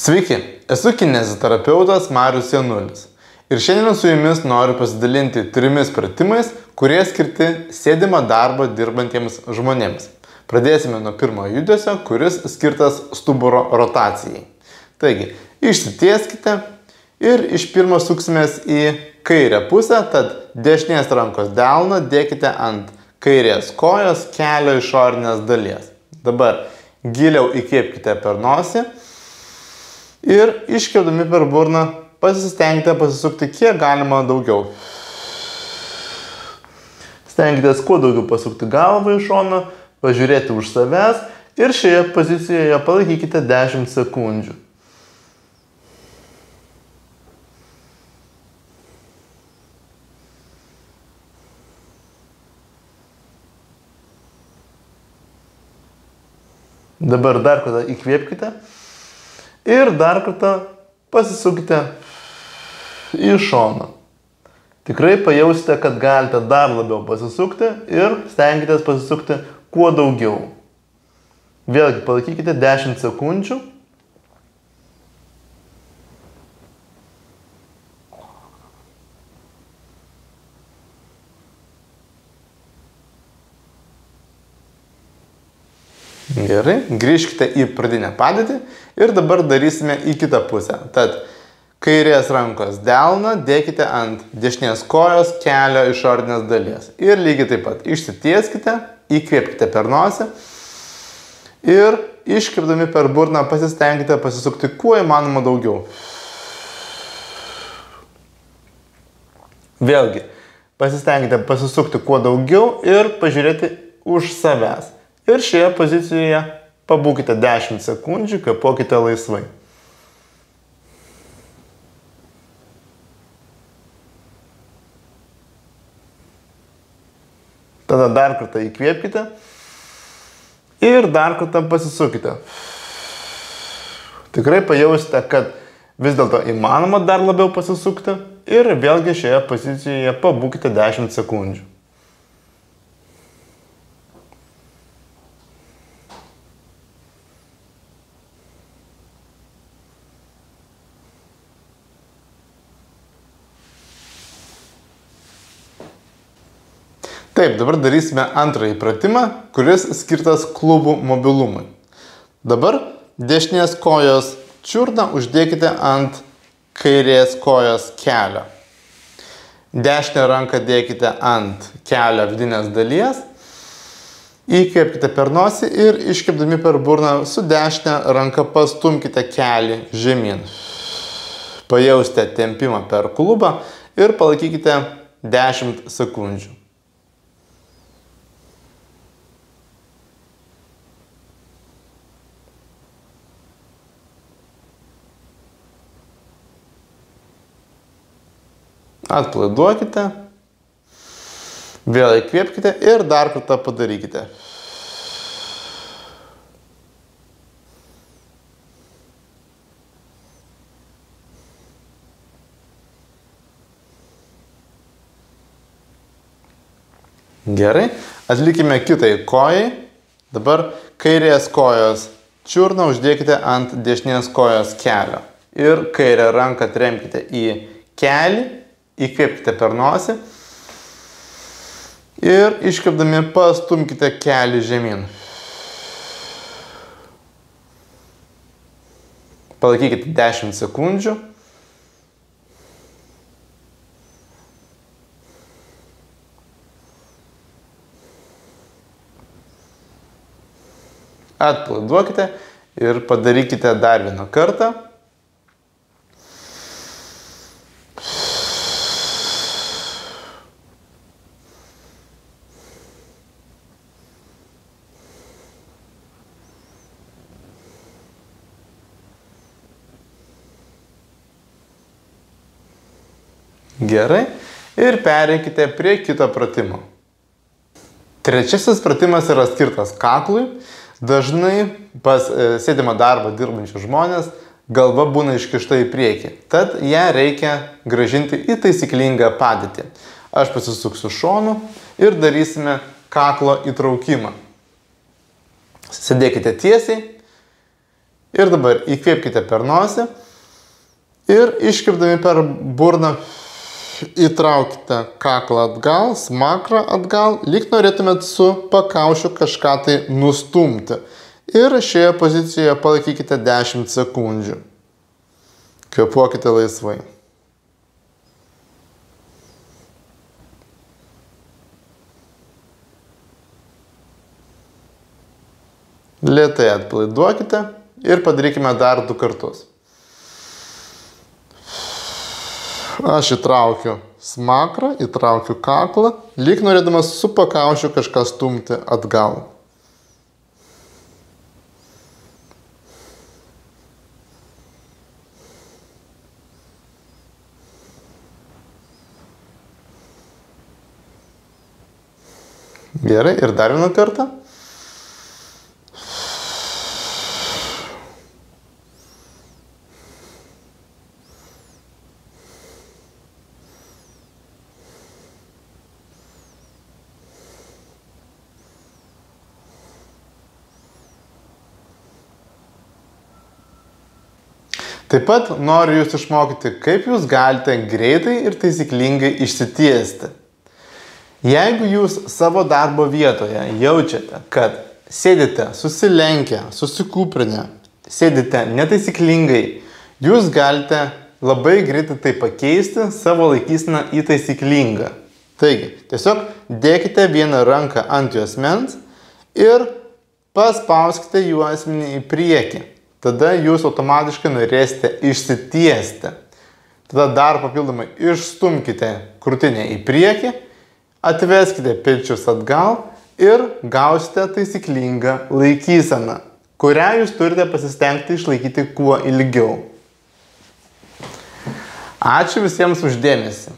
Sveiki, esu kineziterapeutas Marius Janulis ir šiandien su jumis noriu pasidalinti 3 pratimais, kurie skirti sėdimą darbą dirbantiems žmonėms. Pradėsime nuo pirmo judesio, kuris skirtas stuburo rotacijai. Taigi, išsitieskite ir iš pirmo suksimės į kairę pusę, tad dešinės rankos delną dėkite ant kairės kojos kelio išorinės dalies. Dabar giliau įkvėpkite per nosį ir iškvėpdami per burną pasistengite pasisukti kiek galima daugiau. Stenkitės kuo daugiau pasukti galvą į šoną, pažiūrėti už savęs ir šioje pozicijoje palaikykite 10 sekundžių. Dabar dar kartą įkvėpkite ir dar kartą pasisukite į šoną. Tikrai pajausite, kad galite dar labiau pasisukti ir stenkitės pasisukti kuo daugiau. Vėlgi palaikykite 10 sekundžių. Gerai, grįžkite į pradinę padėtį ir dabar darysime į kitą pusę. Tad kairės rankos delną dėkite ant dešinės kojos kelio išorinės dalies. Ir lygiai taip pat išsitieskite, įkvėpkite per nosį ir iškvėpdami per burną pasistengkite pasisukti kuo įmanoma daugiau. Vėlgi, pasistengkite pasisukti kuo daugiau ir pažiūrėti už savęs. Ir šioje pozicijoje pabūkite 10 sekundžių, kvėpuokite laisvai. Tada dar kartą įkvėpkite ir dar kartą pasisukite. Tikrai pajausite, kad vis dėlto įmanoma dar labiau pasisukti ir vėlgi šioje pozicijoje pabūkite 10 sekundžių. Taip, dabar darysime antrąjį pratimą, kuris skirtas klubų mobilumui. Dabar dešinės kojos čiurną uždėkite ant kairės kojos kelio. Dešinę ranką dėkite ant kelio vidinės dalies. Įkvėpkite per nosį ir iškvėpdami per burną su dešinę ranką pastumkite kelį žemyn. Pajausite tempimą per klubą ir palaikykite 10 sekundžių. Atpalaiduokite, vėl įkvėpkite ir dar kartą padarykite. Gerai, atlikime kitai kojai. Dabar kairės kojos čiurną uždėkite ant dešinės kojos kelio ir kairę ranką tremkite į kelį. Įkvėpkite per nosį ir iškvėpdami pastumkite kelį žemyn. Palaikykite 10 sekundžių. Atpalaiduokite ir padarykite dar vieną kartą. Gerai. Ir pereikite prie kito pratimo. Trečiasis pratimas yra skirtas kaklui. Dažnai pas sėdimą darbą dirbančių žmonės galva būna iškišta į priekį. Tad ją reikia grąžinti į taisyklingą padėtį. Aš pasisuksiu šonu ir darysime kaklo įtraukimą. Sėdėkite tiesiai Ir dabar įkvėpkite per nosį ir iškirpdami per burną įtraukite kaklą atgal, smakrą atgal, lyg norėtumėt su pakaušiu kažką tai nustumti. Ir šioje pozicijoje palaikykite 10 sekundžių. Kvėpuokite laisvai. Lėtai atpalaiduokite ir padarykime dar 2 kartus. Aš įtraukiu smakrą, įtraukiu kaklą, lyg norėdamas su pakaušiu kažką stumti atgal. Gerai, ir dar vieną kartą. Taip pat noriu jūs išmokyti, kaip jūs galite greitai ir taisyklingai išsitiesti. Jeigu jūs savo darbo vietoje jaučiate, kad sėdite susilenkę, susikūprinę, sėdite netaisyklingai, jūs galite labai greitai tai pakeisti savo laikyseną į taisyklingą. Taigi, tiesiog dėkite vieną ranką ant juosmens ir paspauskite juosmenį į priekį. Tada jūs automatiškai norėsite išsitiesti. Tada dar papildomai išstumkite krūtinę į priekį, atveskite pečius atgal ir gausite taisyklingą laikyseną, kurią jūs turite pasistengti išlaikyti kuo ilgiau. Ačiū visiems už dėmesį.